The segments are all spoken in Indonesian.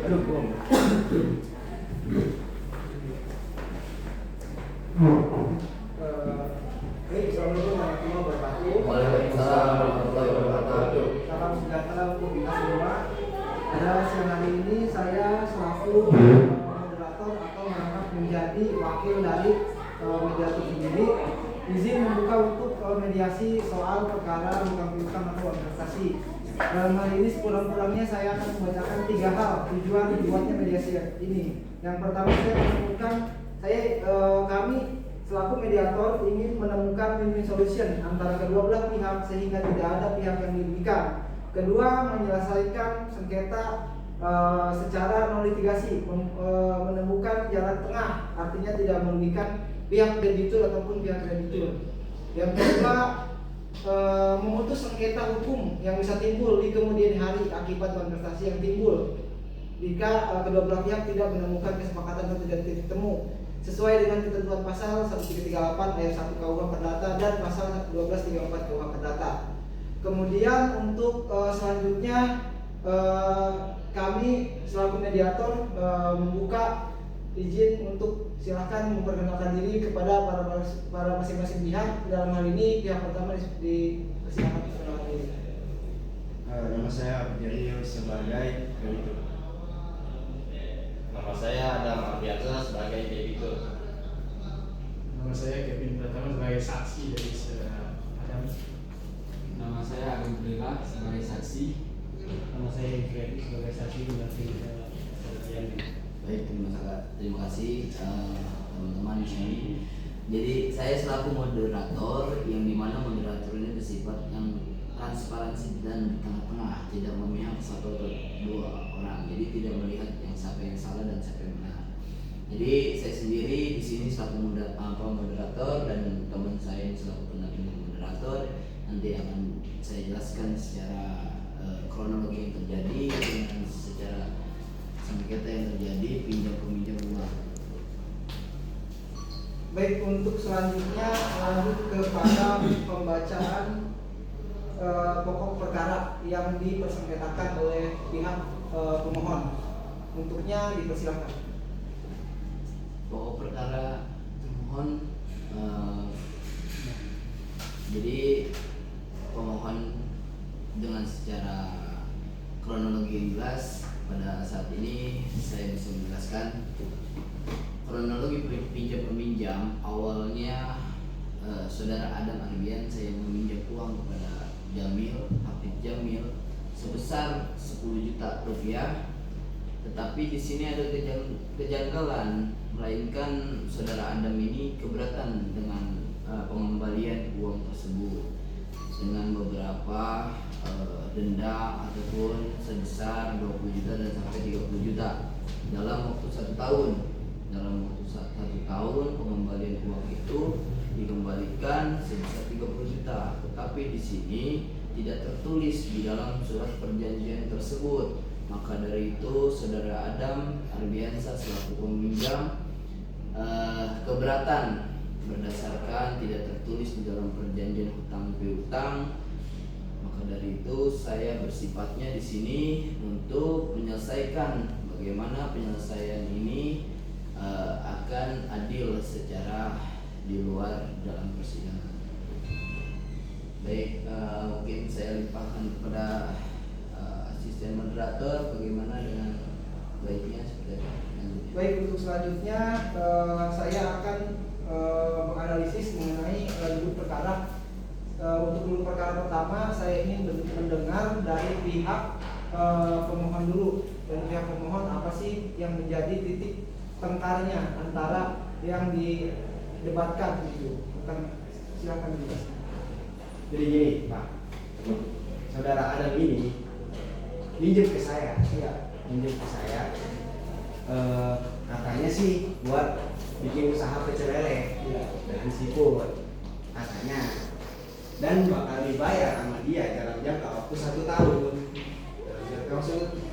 Aduh, bom. Assalamualaikum warahmatullahi wabarakatuh. Waalaikumsalam warahmatullahi wabarakatuh. Salam sejahtera untuk kita semua. Pada siang hari ini saya selaku moderator atau merangkap menjadi wakil dari mediator sendiri izin membuka untuk mediasi soal perkara hutang piutang atau administrasi. Dalam hal ini sekurang-kurangnya saya akan membacakan 3 hal tujuan dibuatnya mediasi ini. Yang pertama saya menemukan kami selaku mediator ingin menemukan win-win solution antara kedua belah pihak sehingga tidak ada pihak yang dirugikan. Kedua, menyelesaikan sengketa secara non litigasi, menemukan jalan tengah, artinya tidak merugikan pihak debitur ataupun pihak kreditur. Yang kedua, memutus sengketa hukum yang bisa timbul di kemudian hari akibat transaksi yang timbul jika kedua belah pihak tidak menemukan kesepakatan atau tidak titik temu sesuai dengan ketentuan pasal 1338 ayat 1 KUH Perdata dan pasal 1234 KUH Perdata. Kemudian untuk selanjutnya kami selaku mediator membuka izin untuk silahkan memperkenalkan diri kepada para masing-masing pihak. Dalam hal ini pihak pertama dipersilakan memperkenalkan diri. Nama saya Abdiel sebagai kreditur. Nama saya Adam Ardiansa sebagai debitur. Nama saya Kevin Pratama sebagai saksi dari saudara Adam. Nama saya Agung Bela sebagai saksi. Nama saya Freddy sebagai saksi dari saksian. Baik, terima kasih teman-teman di sini. Jadi saya selaku moderator yang dimana moderator ini bersifat yang transparansi dan di tengah-tengah, tidak memihak satu atau dua orang. Jadi tidak melihat yang siapa yang salah dan siapa yang benar. Jadi saya sendiri di sini selaku moderator dan teman saya yang selaku pendamping moderator nanti akan saya jelaskan secara kronologi yang terjadi dengan secara sengketa yang terjadi pinjam peminjam uang. Baik, untuk selanjutnya lanjut kepada pembacaan pokok perkara yang dipersengketakan oleh pihak pemohon. Untuknya dipersilakan. Pokok perkara termohon, jadi pemohon dengan secara kronologi yang jelas pada saat ini saya bisa menjelaskan kronologi pinjam peminjam. Awalnya saudara Adam Arbian saya meminjam uang kepada Jamil, Hafid Jamil sebesar 10 juta rupiah. Tetapi di sini ada kejanggalan, melainkan saudara Adam ini keberatan dengan pengembalian uang tersebut dengan beberapa denda ataupun sebesar 20 juta dan sampai 30 juta dalam waktu 1 tahun. Dalam waktu 1 tahun pengembalian uang itu dikembalikan sebesar 30 juta. Tetapi di sini tidak tertulis di dalam surat perjanjian tersebut. Maka dari itu saudara Adam Arbiansa selaku peminjam keberatan berdasarkan tidak tertulis di dalam perjanjian hutang piutang. Maka dari itu saya bersifatnya di sini untuk menyelesaikan bagaimana penyelesaian ini akan adil secara di luar dalam persidangan. Baik, mungkin saya limpahkan kepada asisten moderator bagaimana dengan baiknya seperti apa. Baik, untuk selanjutnya saya akan menganalisis mengenai duduk perkara. Untuk duduk perkara pertama saya ingin mendengar dari pihak pemohon dulu. Dari pihak pemohon apa sih yang menjadi titik tengkarnya antara yang didebatkan gitu. Silakan dijelaskan. Jadi gini Pak, saudara Adam ini minjem ke saya, katanya sih buat bikin usaha pecel lele dan siput katanya, dan bakal dibayar sama dia dalam jangka waktu 1 tahun.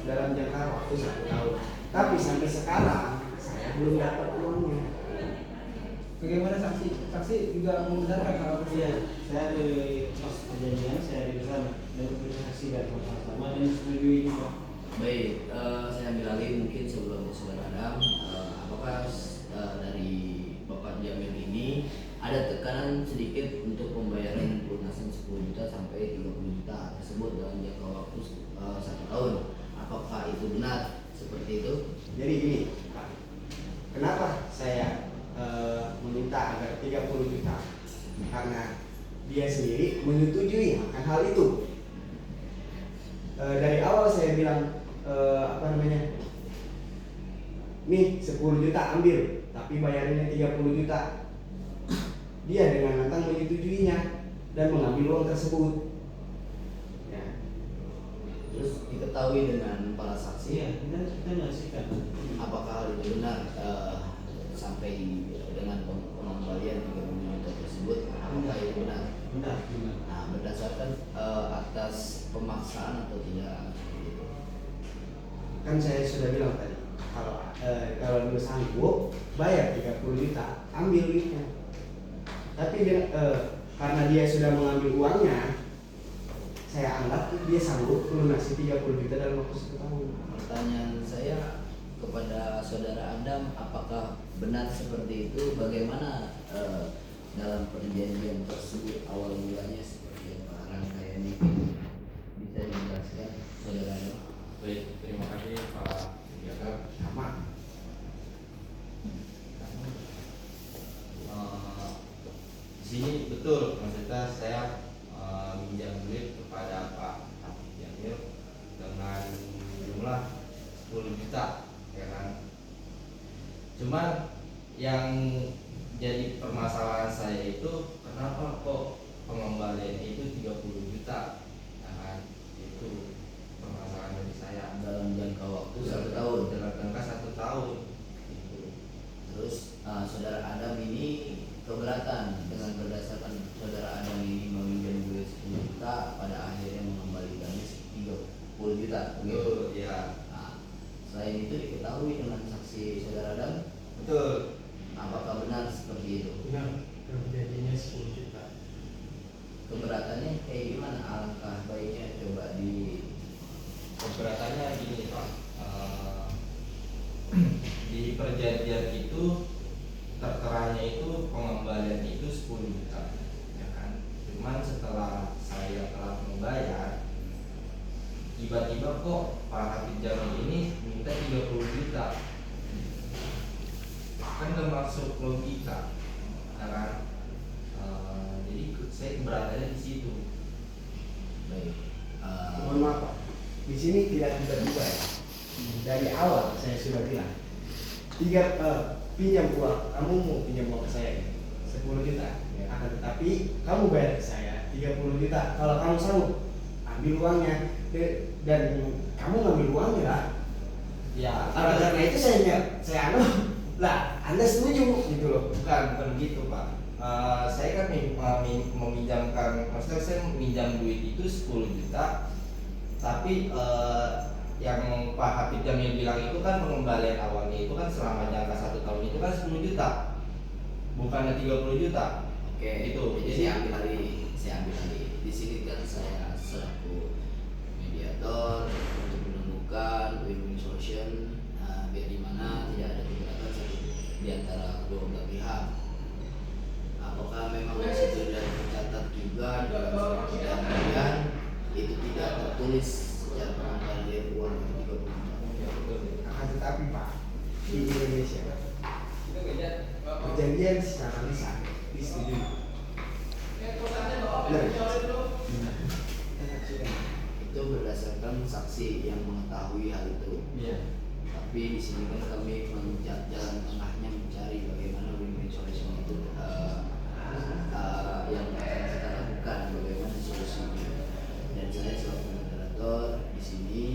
Dalam jangka waktu 1 tahun. Tapi sampai sekarang saya belum dapat uangnya. Bagaimana saksi? Saksi juga membenarkan hal tersebut. Iya, saya dari pos perjanjian saya di sana dan bersaksi dari sama dan setuju ini Pak. Baik, saya ambil alih mungkin sebelum Saudara Adam, apakah dari Bapak Jamil ini ada tekanan sedikit untuk pembayaran pelunasan 10 juta sampai 30 juta tersebut dalam jangka waktu 1 tahun? Apakah itu benar seperti itu? Jadi gini, Pak. Kenapa saya meminta agar 30 juta? Karena dia sendiri menyetujui akan hal itu. Dari awal saya bilang nih 10 juta ambil, tapi bayarinnya 30 juta. Dia dengan lantang menyetujuinya dan mengambil uang tersebut. Ya. Terus diketahui dengan para saksi, Iya, kita menyaksikan. apakah hal itu benar sampai dengan pengembalian 30 juta tersebut? Apakah itu benar? Benar. Nah, berdasarkan atas pemaksaan atau tidak? Kan saya sudah bilang tadi, kalau lu sanggup bayar 30 juta, ambil duitnya. Tapi karena dia sudah mengambil uangnya, saya anggap dia sanggup melunasi 30 juta dalam waktu 1 tahun. Pertanyaan saya kepada Saudara Adam, apakah benar seperti itu? Bagaimana dalam perjanjian tersebut awal mulanya seperti apa rangkaian ini? Bisa dijelaskan, Saudara Adam? Baik, terima kasih Pak Jaga. Sama. Di sini betul, maksudnya saya minjam duit kepada Pak Hafiz Jamil dengan jumlah 10 juta, ya kan. Cuman yang jadi permasalahan saya itu kenapa kok pengembalian itu 30 juta, ya kan? Itu permasalahan dari saya. Dalam jangka waktu 1 tahun. Dalam jangka 1 tahun. Gitu. Terus Saudara Adam ini keberatan dengan berdasarkan Saudara Adam ini meminjam duit 10 juta, pada akhirnya mengembalikannya 30 juta. Betul, ya. Nah, selain itu diketahui dengan saksi Saudara Adam, Betul. apakah benar seperti itu? Benar, perjanjiannya 10 juta. Keberatannya kayak gimana? Alangkah baiknya coba di Keberatannya gini Pak, di perjanjian itu terteranya itu pengembalian itu 10 juta, ya kan. Cuman setelah saya telah membayar, tiba-tiba kok Pak Hafiz Jamil ini minta 30 juta, kan gak masuk logika, ya kan. Jadi saya keberatannya di situ. baik. Mohon maaf Pak, di sini tidak tiba-tiba ya. Dari awal saya sudah bilang, pinjam uang, kamu mau pinjam uang ke saya 10 juta, akan tetapi kamu bayar ke saya 30 juta. Kalau kamu sanggup, ambil uangnya dan kamu ngambil uangnya lah. Ya, Karena itu saya anggap lah Anda setuju gitu loh. bukan begitu Pak. Saya kan meminjamkan, maksudnya saya meminjam duit itu 10 juta, tapi yang Pak Hafiz Jamil bilang itu kan pengembalian awalnya itu kan selama jangka 1 tahun itu kan 10 juta, bukannya 30 juta. Oke, Itu. jadi saya ambil alih. Di sini kan saya selaku mediator untuk menemukan win-win solution, biar di mana tidak ada keberatan satu di antara kedua belah pihak. Apakah memang di situ sudah tercatat juga dalam surat perjanjian itu tidak tertulis secara pengembalian uang itu 30 juta? Akan tetapi Pak, di Indonesia perjanjian secara lisan disetujui. Benar. Itu berdasarkan saksi yang mengetahui hal itu. Iya. Tapi di sini kan kami mengejar jalan tengahnya mencari bagaimana win-win solution itu yang akan kita lakukan, bagaimana solusinya. Dan saya selaku moderator di sini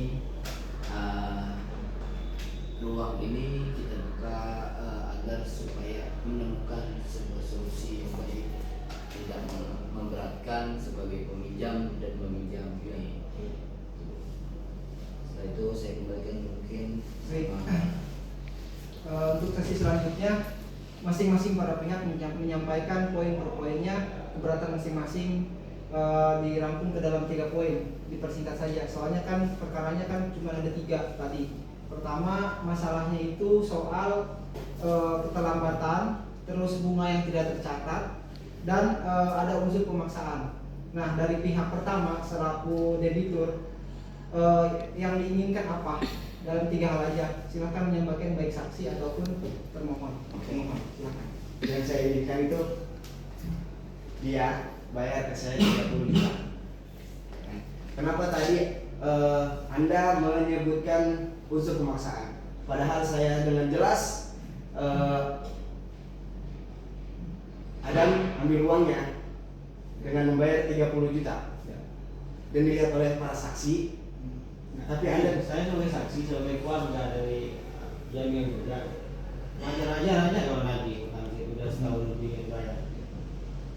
ruang ini kita buka agar supaya menemukan sebuah solusi yang baik, tidak memberatkan sebagai peminjam dan peminjam ini. Setelah itu saya kembalikan mungkin Baik. Untuk sesi selanjutnya, masing-masing para pihak menyampaikan poin per poinnya, keberatan masing-masing dirangkum ke dalam 3 poin. Dipersingkat saja, soalnya kan perkaranya kan cuma ada 3 tadi. Pertama, masalahnya itu soal keterlambatan, terus bunga yang tidak tercatat, dan ada unsur pemaksaan. Nah, dari pihak pertama selaku debitur, yang diinginkan apa? Dalam 3 hal aja. Silakan menyampaikan baik saksi ataupun termohon. Termohon, silakan. Yang saya inginkan itu dia bayar ke saya 30 juta. Kenapa tadi Anda menyebutkan unsur pemaksaan? Padahal saya dengan jelas Adam ambil uangnya dengan membayar 30 juta dan dilihat oleh para saksi. Nah, tapi Anda, saya sebagai saksi, sebagai keluarga dari yang juga wajar aja kalau nanti utang udah setahun lebih yang bayar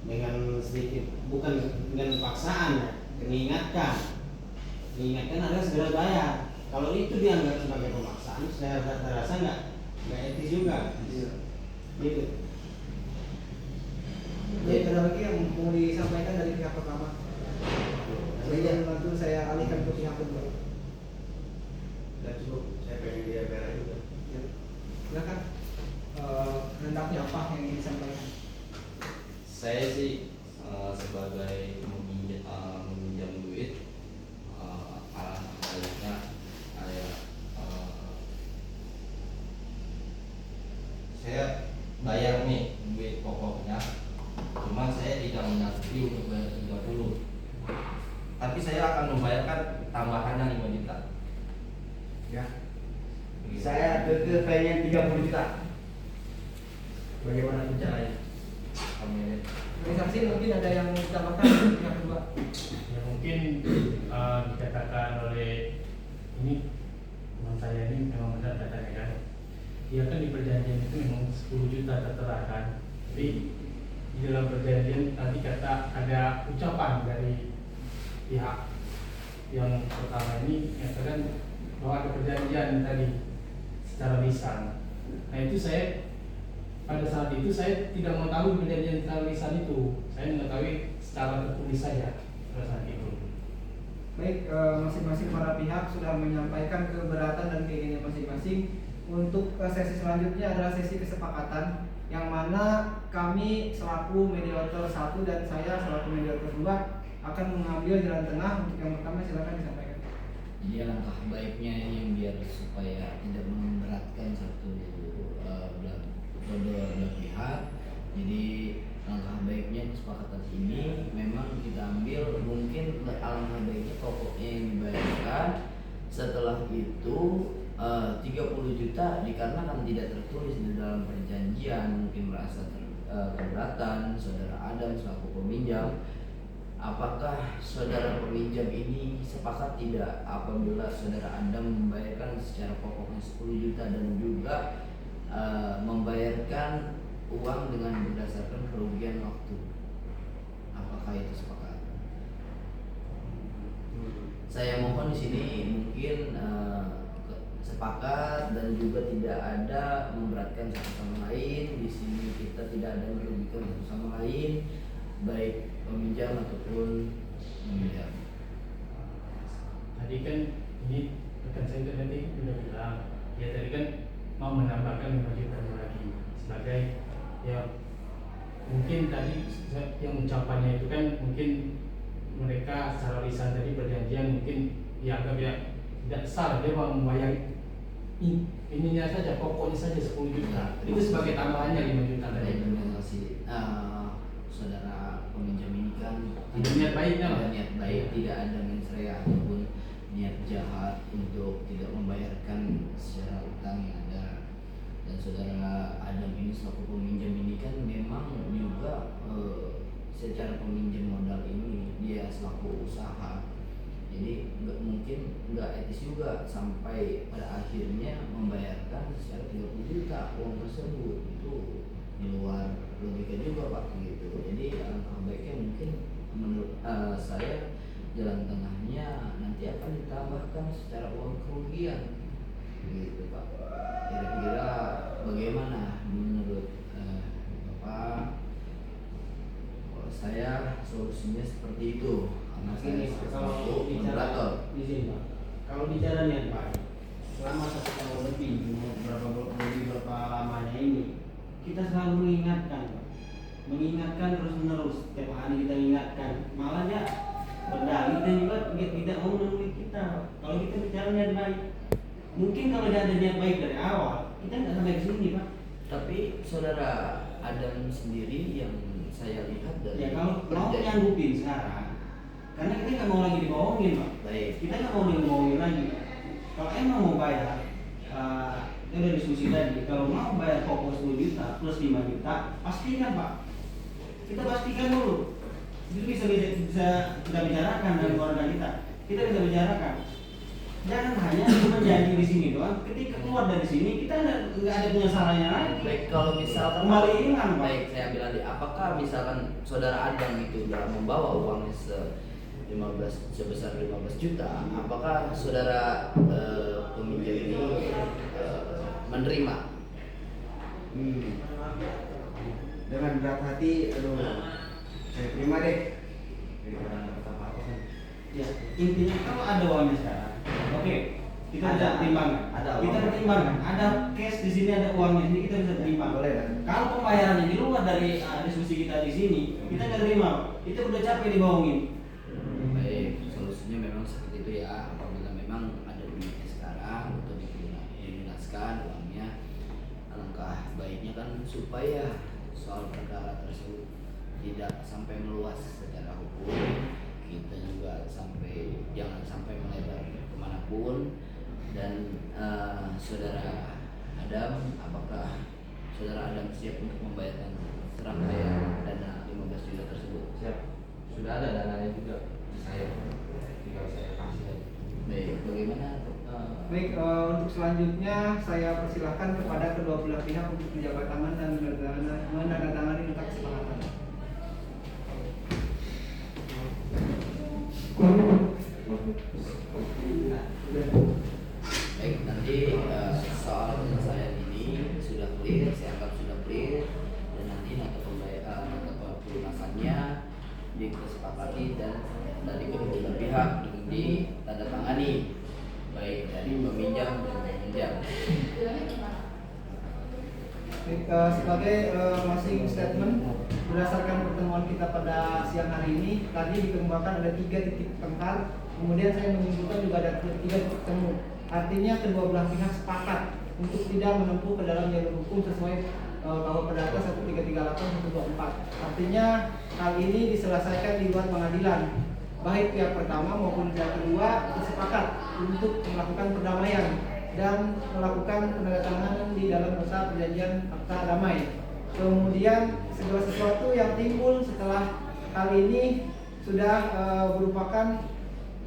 dengan sedikit, bukan dengan paksaan ya, mengingatkan harus segera bayar. Kalau itu dianggap sebagai pemaksaan, saya rasa nggak etis juga. Gitu. Jadi ada lagi yang mau disampaikan dari pihak pertama. Kemudian nanti saya alihkan ke pihak kedua. dan cukup, saya pengen dia bayar juga. Ya. Silakan. Hendaknya apa yang ingin disampaikan? Saya sih sebagai meminjam duit, alangkah saya bayar nih duit pokoknya, cuman saya tidak menyanggupi untuk bayar 30, tapi saya akan membayarkan tambahannya 5 juta. Ya. Begitu. Saya pengen 30 juta. Bagaimana caranya? Kami Dari saksi mungkin ada yang mau ditambahkan dari pihak kedua. Ya mungkin dikatakan oleh ini teman saya ini memang benar katanya kan. Dia kan di perjanjian itu memang 10 juta tertera kan. Jadi di dalam perjanjian tadi kata ada ucapan dari pihak yang pertama ini menyatakan bahwa ada perjanjian tadi secara lisan. Nah itu saya pada saat itu saya tidak mengetahui perjanjian secara lisan itu. Saya mengetahui secara tertulis saja pada saat itu. Baik, masing-masing para pihak sudah menyampaikan keberatan dan keinginan masing-masing. Untuk sesi selanjutnya adalah sesi kesepakatan, yang mana kami selaku mediator 1 dan saya selaku mediator 2 akan mengambil jalan tengah. Untuk yang pertama silakan disampaikan. Jadi langkah baiknya yang biar supaya tidak memberatkan kedua pihak. Jadi langkah baiknya kesepakatan ini memang kita ambil, mungkin alangkah baiknya pokoknya yang dibayarkan. Setelah itu 30 juta dikarenakan tidak tertulis di dalam perjanjian, mungkin merasa keberatan saudara Adam selaku peminjam. Apakah saudara peminjam ini sepakat tidak apabila saudara Adam membayarkan secara pokoknya 10 juta dan juga membayarkan uang dengan berdasarkan kerugian waktu? Apakah itu sepakat? Saya mohon di sini mungkin sepakat dan juga tidak ada memberatkan satu sama lain. Di sini kita tidak ada merugikan satu sama lain, baik peminjam ataupun meminjam. Tadi kan ini rekan saya tadi sudah bilang, ya tadi kan mau menambahkan 5 juta lagi sebagai ya mungkin tadi yang ucapannya itu kan mungkin mereka secara lisan tadi perjanjian mungkin dianggap ya tidak sah, dia mau membayar ininya saja, pokoknya saja 10 juta. Itu sebagai tambahannya 5 juta tadi. Terima kasih. Saudara peminjam ini kan Ada niat baiknya lah. ada niat baik, tidak ada mens rea ataupun niat jahat untuk tidak membayarkan secara utang yang ada. Dan saudara Adam ini selaku peminjam ini kan memang juga secara peminjam modal ini dia selaku usaha, jadi nggak etis juga sampai pada akhirnya membayarkan secara 30 juta uang tersebut. Itu di luar logika juga Pak gitu. Jadi alangkah baiknya mungkin menurut saya jalan tengahnya nanti akan ditambahkan secara uang kerugian gitu Pak. Kira-kira bagaimana menurut Bapak? Kalau saya solusi solusinya seperti itu karena saya Ini kalau selaku bicara moderator. izin Pak, kalau bicara niat baik selama 1 tahun lebih berapa lamanya ini kita selalu mengingatkan Pak. Mengingatkan terus menerus, setiap hari kita ingatkan, malah dia berdalih dan juga dia tidak mau menemui kita Pak. Kalau kita bicara niat baik, mungkin kalau dia ada niat baik dari awal kita nggak sampai ke sini Pak. Tapi saudara Adam sendiri yang saya lihat dari Ya kalau mau kerja- nyanggupin sekarang, karena kita nggak mau lagi dibohongin Pak. baik, Kita nggak mau dibohongin lagi. Kalau emang mau bayar, kita udah diskusi tadi. Kalau mau bayar pokok 10 juta plus 5 juta, pastikan Pak. Kita pastikan dulu. Itu bisa kita bicarakan dengan keluarga kita. Kita bisa bicarakan. Jangan hanya cuma janji di sini doang. Ketika keluar dari sini kita nggak ada penyesalannya lagi. baik kalau misalkan Kembali hilang Pak. baik saya bilang apakah misalkan saudara Adam itu sudah membawa uangnya sebesar 15 juta, apakah saudara peminjam ini menerima? Dengan berat hati, aduh, saya terima deh. Daripada nggak dapat apa-apa kan. Ya, intinya kalau ada uangnya sekarang, oke, kita Ada. bisa pertimbangkan. Ada Kita uang. pertimbangkan. Ada cash di sini, ada uangnya di sini, kita bisa terima. Boleh kan? Kalau pembayarannya di luar dari diskusi kita di sini, kita nggak terima. Kita udah capek dibohongin. Baik, solusinya memang seperti itu ya. Apabila memang ada duitnya sekarang untuk dilunaskan uangnya, alangkah baiknya kan supaya soal perkara tersebut tidak sampai meluas secara hukum, kita juga jangan sampai melebar kemanapun. Dan saudara Adam, apakah saudara Adam siap untuk membayarkan serangkaian dana 15 juta tersebut? Siap. Sudah ada dananya juga di saya. Tinggal saya kasih aja. Baik, bagaimana? Baik, untuk selanjutnya saya persilahkan kepada kedua belah pihak untuk menjabat tangan dan menandatangani nota kesepakatan. Baik, nanti soal penyelesaian ini sudah clear, saya anggap sudah clear, dan nanti nota pelunasannya disepakati dan dari kedua belah pihak ditandatangani, baik dari peminjam dan peminjam. Baik, sebagai closing statement berdasarkan pertemuan kita pada siang hari ini, tadi dikemukakan ada 3 titik tengkar, kemudian saya menyimpulkan juga ada 3 titik temu. Artinya kedua belah pihak sepakat untuk tidak menempuh ke dalam jalur hukum sesuai KUH Perdata 1338/124. Artinya hal ini diselesaikan di luar pengadilan. Baik pihak pertama maupun pihak kedua bersepakat untuk melakukan perdamaian dan melakukan penandatanganan di dalam nota perjanjian akta damai. Kemudian segala sesuatu yang timbul setelah hal ini sudah merupakan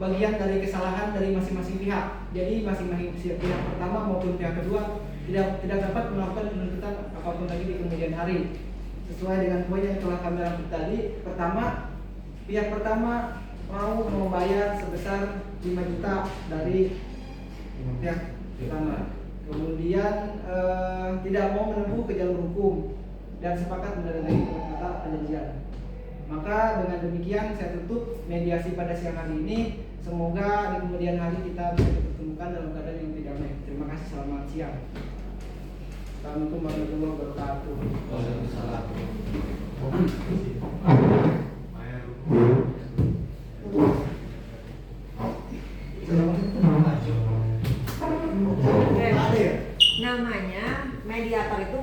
bagian dari kesalahan dari masing-masing pihak. Jadi masing-masing pihak pertama maupun pihak kedua tidak dapat melakukan penuntutan apapun lagi di kemudian hari. Sesuai dengan poin yang telah kami rangkum tadi, pertama, pihak pertama mau membayar sebesar 5 juta dari pihak pertama. Kemudian tidak mau menempuh ke jalur hukum dan sepakat menandatangani nota perjanjian. Maka dengan demikian saya tutup mediasi pada siang hari ini. Semoga di kemudian hari kita bisa dipertemukan dalam keadaan yang tidak damai. Terima kasih, selamat siang. Assalamualaikum warahmatullahi wabarakatuh. Namanya mediator itu